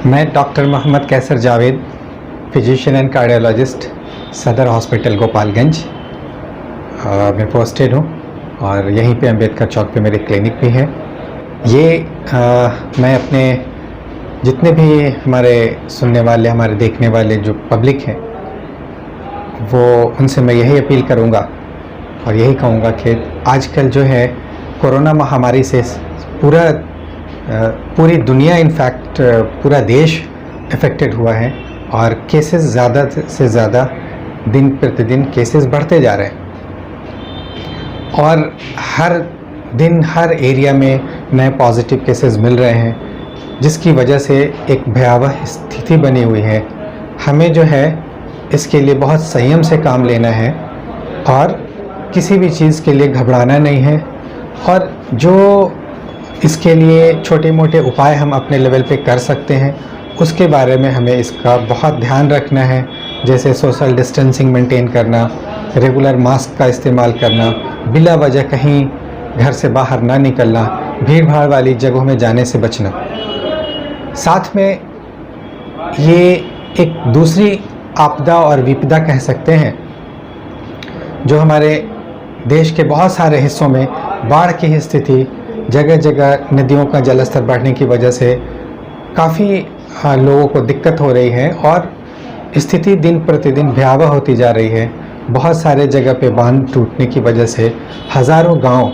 मैं doctor Mohammad Kaiser Javed, physician and cardiologist, Sadar hospital Gopalganj में posted हूँ और यहीं पे अम्बेडकर चौक पे मेरी क्लिनिक भी है। मैं अपने जितने भी हमारे सुनने वाले, हमारे देखने वाले जो पब्लिक हैं, वो उनसे मैं यही अपील करूँगा और यही कहूँगा कि आजकल जो है कोरोना महामारी से पूरी दुनिया, इनफैक्ट पूरा देश अफेक्टेड हुआ है और केसेस ज़्यादा से ज़्यादा दिन प्रतिदिन केसेस बढ़ते जा रहे हैं और हर दिन हर एरिया में नए पॉजिटिव केसेस मिल रहे हैं, जिसकी वजह से एक भयावह स्थिति बनी हुई है। हमें जो है इसके लिए बहुत संयम से काम लेना है और किसी भी चीज़ के लिए घबराना नहीं है और जो इसके लिए छोटे मोटे उपाय हम अपने लेवल पे कर सकते हैं उसके बारे में हमें इसका बहुत ध्यान रखना है, जैसे सोशल डिस्टेंसिंग मेंटेन करना, रेगुलर मास्क का इस्तेमाल करना, बिला वजह कहीं घर से बाहर ना निकलना, भीड़ भाड़ वाली जगहों में जाने से बचना। साथ में ये एक दूसरी आपदा और विपदा कह सकते हैं जो हमारे देश के बहुत सारे हिस्सों में बाढ़ की स्थिति, जगह जगह नदियों का जलस्तर बढ़ने की वजह से काफ़ी लोगों को दिक्कत हो रही है और स्थिति दिन प्रतिदिन भयावह होती जा रही है। बहुत सारे जगह पे बांध टूटने की वजह से हज़ारों गांव,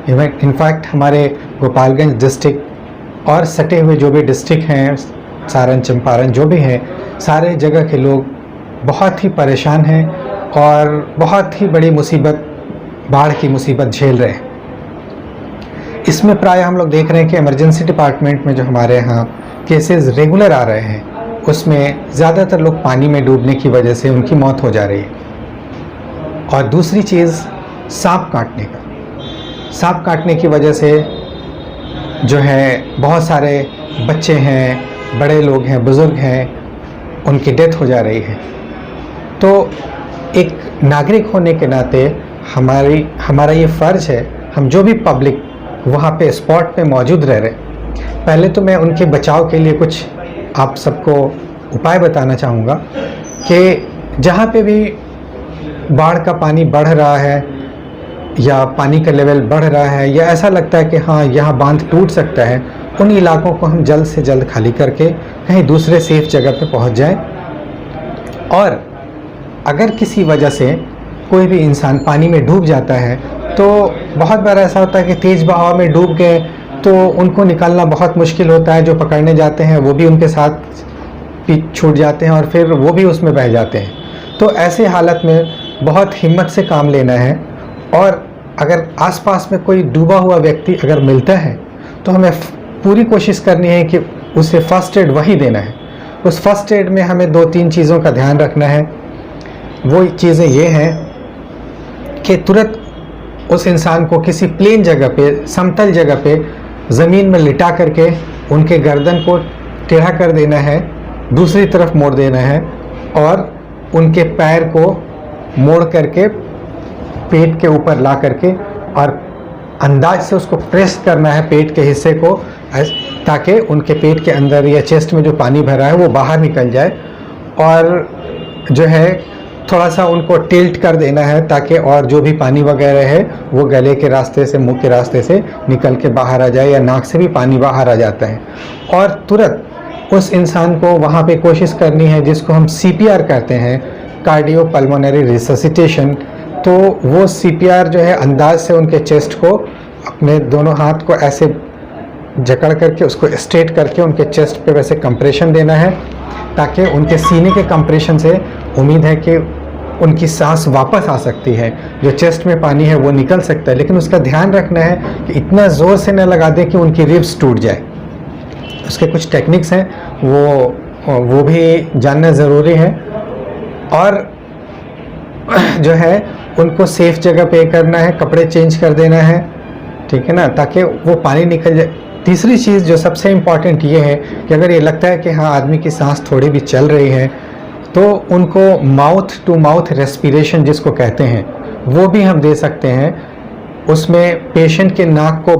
इनफैक्ट हमारे गोपालगंज डिस्ट्रिक्ट और सटे हुए जो भी डिस्ट्रिक्ट हैं, सारण, चंपारण जो भी हैं, सारे जगह के लोग बहुत ही परेशान हैं और बहुत ही बड़ी मुसीबत, बाढ़ की मुसीबत झेल रहे हैं। इसमें प्राय हम लोग देख रहे हैं कि इमरजेंसी डिपार्टमेंट में जो हमारे यहाँ केसेस रेगुलर आ रहे हैं, उसमें ज़्यादातर लोग पानी में डूबने की वजह से उनकी मौत हो जा रही है। और दूसरी चीज़ सांप काटने का। सांप काटने की वजह से जो है बहुत सारे बच्चे हैं, बड़े लोग हैं, बुज़ुर्ग हैं, उनकी डेथ हो जा रही है। तो एक नागरिक होने के नाते हमारा ये फ़र्ज़ है, हम जो भी पब्लिक वहाँ पे स्पॉट पे मौजूद रह रहे, पहले तो मैं उनके बचाव के लिए कुछ आप सबको उपाय बताना चाहूँगा कि जहाँ पे भी बाढ़ का पानी बढ़ रहा है या पानी का लेवल बढ़ रहा है या ऐसा लगता है कि हाँ यहाँ बांध टूट सकता है, उन इलाकों को हम जल्द से जल्द खाली करके कहीं दूसरे सेफ जगह पे पहुँच जाएं। और अगर किसी वजह से कोई भी इंसान पानी में डूब जाता है तो बहुत बार ऐसा होता है कि तेज़ बहाव में डूब गए तो उनको निकालना बहुत मुश्किल होता है। जो पकड़ने जाते हैं वो भी उनके साथ छूट जाते हैं और फिर वो भी उसमें बह जाते हैं। तो ऐसे हालत में बहुत हिम्मत से काम लेना है और अगर आसपास में कोई डूबा हुआ व्यक्ति अगर मिलता है तो हमें पूरी कोशिश करनी है कि उसे फ़र्स्ट एड वही देना है। उस फर्स्ट एड में हमें 2-3 चीज़ों का ध्यान रखना है। वो चीज़ें ये हैं कि तुरंत उस इंसान को किसी प्लेन जगह पे, समतल जगह पे ज़मीन में लिटा करके उनके गर्दन को टेढ़ा कर देना है, दूसरी तरफ मोड़ देना है और उनके पैर को मोड़ करके पेट के ऊपर ला करके और अंदाज से उसको प्रेस करना है पेट के हिस्से को, ताकि उनके पेट के अंदर या चेस्ट में जो पानी भरा है वो बाहर निकल जाए और जो है थोड़ा सा उनको टिल्ट कर देना है ताकि और जो भी पानी वगैरह है वो गले के रास्ते से, मुंह के रास्ते से निकल के बाहर आ जाए या नाक से भी पानी बाहर आ जाता है। और तुरंत उस इंसान को वहाँ पे कोशिश करनी है जिसको हम CPR कहते हैं, कार्डियो पल्मोनरी रिससिटेशन। तो वो CPR जो है अंदाज से उनके चेस्ट को अपने दोनों हाथ को ऐसे जकड़ करके उसको स्ट्रेट करके उनके चेस्ट पे वैसे कंप्रेशन देना है ताकि उनके सीने के कंप्रेशन से उम्मीद है कि उनकी सांस वापस आ सकती है। जो चेस्ट में पानी है वो निकल सकता है, लेकिन उसका ध्यान रखना है कि इतना ज़ोर से न लगा दें कि उनकी रिब्स टूट जाए। उसके कुछ टेक्निक्स हैं, वो भी जानना ज़रूरी है। और जो है उनको सेफ जगह पे करना है, कपड़े चेंज कर देना है, ठीक है ना, ताकि वो पानी निकल जाए। तीसरी चीज़ जो सबसे इम्पॉर्टेंट ये है कि अगर ये लगता है कि हाँ आदमी की सांस थोड़ी भी चल रही है तो उनको माउथ टू माउथ रेस्पिरेशन जिसको कहते हैं वो भी हम दे सकते हैं। उसमें पेशेंट के नाक को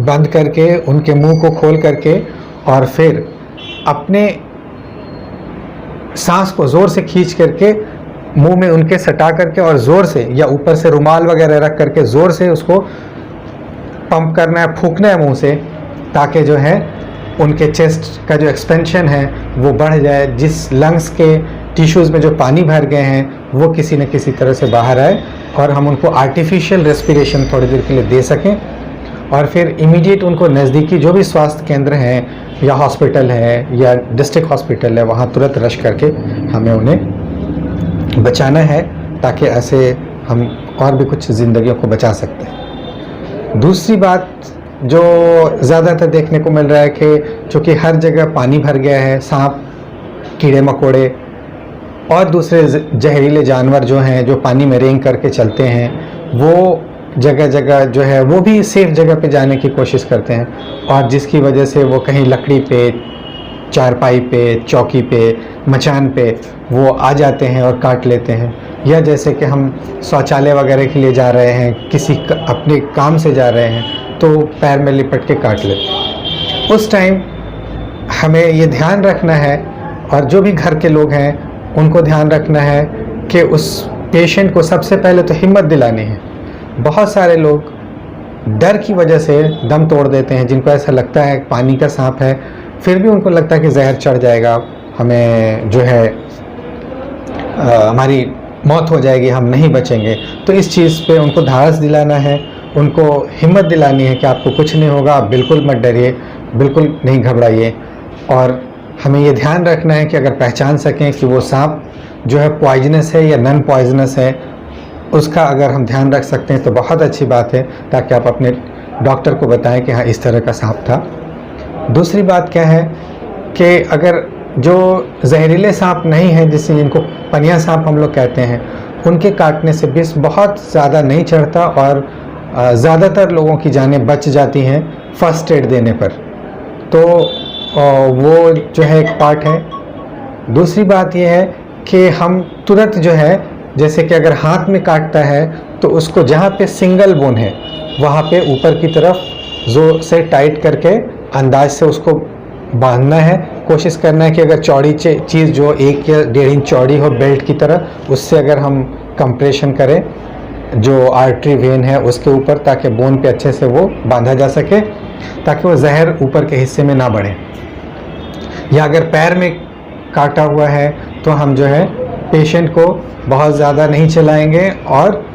बंद करके, उनके मुंह को खोल करके और फिर अपने सांस को ज़ोर से खींच करके मुंह में उनके सटा करके और ज़ोर से या ऊपर से रुमाल वगैरह रख करके ज़ोर से उसको पंप करना है, फूंकना है मुंह से, ताकि जो है उनके चेस्ट का जो एक्सपेंशन है वो बढ़ जाए, जिस लंग्स के टिश्यूज़ में जो पानी भर गए हैं वो किसी न किसी तरह से बाहर आए और हम उनको आर्टिफिशियल रेस्पिरेशन थोड़ी देर के लिए दे सकें। और फिर इमीडिएट उनको नज़दीकी जो भी स्वास्थ्य केंद्र हैं या हॉस्पिटल है या डिस्ट्रिक्ट हॉस्पिटल है वहाँ तुरंत रश करके हमें उन्हें बचाना है, ताकि ऐसे हम और भी कुछ ज़िंदगियों को बचा सकते हैं। दूसरी बात जो ज़्यादातर देखने को मिल रहा है कि चूँकि हर जगह पानी भर गया है, सांप, कीड़े मकोड़े और दूसरे जहरीले जानवर जो हैं जो पानी में रेंग करके चलते हैं, वो जगह जगह जो है वो भी सेफ़ जगह पे जाने की कोशिश करते हैं, और जिसकी वजह से वो कहीं लकड़ी पे, चारपाई पे, चौकी पे, मचान पे वो आ जाते हैं और काट लेते हैं। या जैसे कि हम शौचालय वगैरह के लिए जा रहे हैं, अपने काम से जा रहे हैं, तो पैर में लिपट के काट लेते हैं। उस टाइम हमें ये ध्यान रखना है, और जो भी घर के लोग हैं उनको ध्यान रखना है कि उस पेशेंट को सबसे पहले तो हिम्मत दिलानी है। बहुत सारे लोग डर की वजह से दम तोड़ देते हैं, जिनको ऐसा लगता है पानी का सांप है, फिर भी उनको लगता है कि जहर चढ़ जाएगा, हमें जो है हमारी मौत हो जाएगी, हम नहीं बचेंगे। तो इस चीज़ पे उनको धारस दिलाना है, उनको हिम्मत दिलानी है कि आपको कुछ नहीं होगा, आप बिल्कुल मत डरिए, बिल्कुल नहीं घबराइए। और हमें ये ध्यान रखना है कि अगर पहचान सकें कि वो सांप जो है पॉइजनस है या नॉन पॉइजनस है, उसका अगर हम ध्यान रख सकते हैं तो बहुत अच्छी बात है, ताकि आप अपने डॉक्टर को बताएं कि हाँ इस तरह का सांप था। दूसरी बात क्या है कि अगर जो जहरीले सांप नहीं हैं, जिनको पनिया सांप हम लोग कहते हैं, उनके काटने से विष बहुत ज़्यादा नहीं चढ़ता और ज़्यादातर लोगों की जानें बच जाती हैं फर्स्ट एड देने पर। तो वो जो है एक पार्ट है। दूसरी बात ये है कि हम तुरंत जो है, जैसे कि अगर हाथ में काटता है तो उसको जहाँ पे सिंगल बोन है वहाँ पे ऊपर की तरफ जोर से टाइट करके अंदाज से उसको बांधना है। कोशिश करना है कि अगर चौड़ी चीज़ जो 1 या 1.5 इंच चौड़ी हो बेल्ट की तरह, उससे अगर हम कंप्रेशन करें जो आर्टरी वेन है उसके ऊपर, ताकि बोन पे अच्छे से वो बांधा जा सके, ताकि वो जहर ऊपर के हिस्से में ना बढ़े। या अगर पैर में काटा हुआ है तो हम जो है पेशेंट को बहुत ज़्यादा नहीं चलाएंगे, और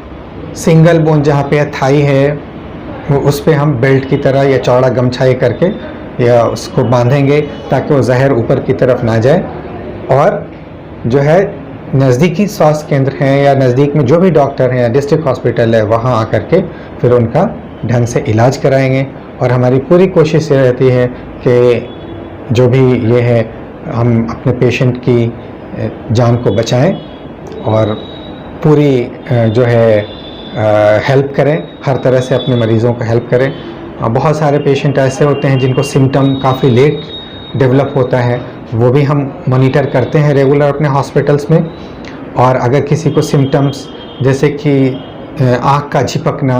सिंगल बोन जहाँ पे थाई है उस पे हम बेल्ट की तरह या चौड़ा गमछा ये करके या उसको बांधेंगे, ताकि वो जहर ऊपर की तरफ ना जाए। और जो है नज़दीकी स्वास्थ्य केंद्र हैं या नज़दीक में जो भी डॉक्टर हैं या डिस्ट्रिक्ट हॉस्पिटल है वहाँ आकर के फिर उनका ढंग से इलाज कराएंगे। और हमारी पूरी कोशिश ये रहती है कि जो भी ये है हम अपने पेशेंट की जान को बचाएं और पूरी जो है हेल्प करें, हर तरह से अपने मरीज़ों को हेल्प करें। बहुत सारे पेशेंट ऐसे होते हैं जिनको सिम्टम काफ़ी लेट डेवलप होता है, वो भी हम मॉनिटर करते हैं रेगुलर अपने हॉस्पिटल्स में। और अगर किसी को सिम्टम्स जैसे कि आँख का झिपकना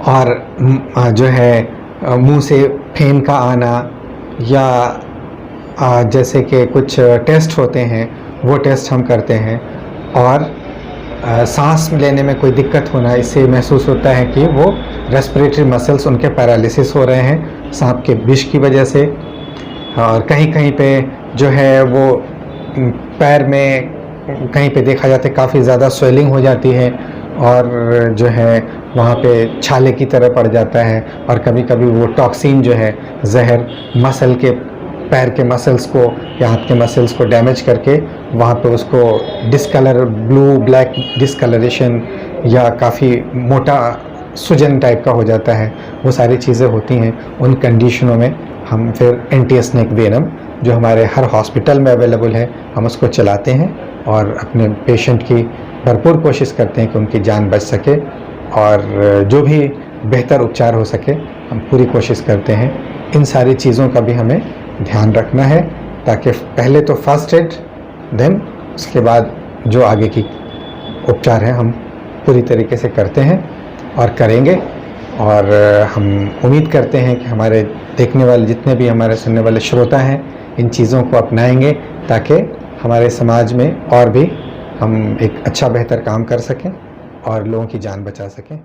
और जो है मुंह से फेन का आना, या जैसे कि कुछ टेस्ट होते हैं वो टेस्ट हम करते हैं। और सांस लेने में कोई दिक्कत होना, इससे महसूस होता है कि वो रेस्पिरेटरी मसल्स उनके पैरालिसिस हो रहे हैं सांप के विष की वजह से। और कहीं कहीं पे जो है वो पैर में कहीं पे देखा जाता है काफ़ी ज़्यादा स्वेलिंग हो जाती है, और जो है वहाँ पे छाले की तरह पड़ जाता है। और कभी कभी वो टॉक्सिन जो है जहर मसल के, पैर के मसल्स को या हाथ के मसल्स को डैमेज करके वहाँ पे उसको डिस्कलर, ब्लू ब्लैक डिस्कलरेशन या काफ़ी मोटा सूजन टाइप का हो जाता है। वो सारी चीज़ें होती हैं। उन कंडीशनों में हम फिर एंटी-स्नेक वेनम जो हमारे हर हॉस्पिटल में अवेलेबल है हम उसको चलाते हैं, और अपने पेशेंट की भरपूर कोशिश करते हैं कि उनकी जान बच सके, और जो भी बेहतर उपचार हो सके हम पूरी कोशिश करते हैं। इन सारी चीज़ों का भी हमें ध्यान रखना है, ताकि पहले तो फर्स्ट एड, देन उसके बाद जो आगे की उपचार है हम पूरी तरीके से करते हैं और करेंगे। और हम उम्मीद करते हैं कि हमारे देखने वाले जितने भी हमारे सुनने वाले श्रोता हैं इन चीज़ों को अपनाएंगे ताकि हमारे समाज में और भी हम एक अच्छा बेहतर काम कर सकें और लोगों की जान बचा सकें।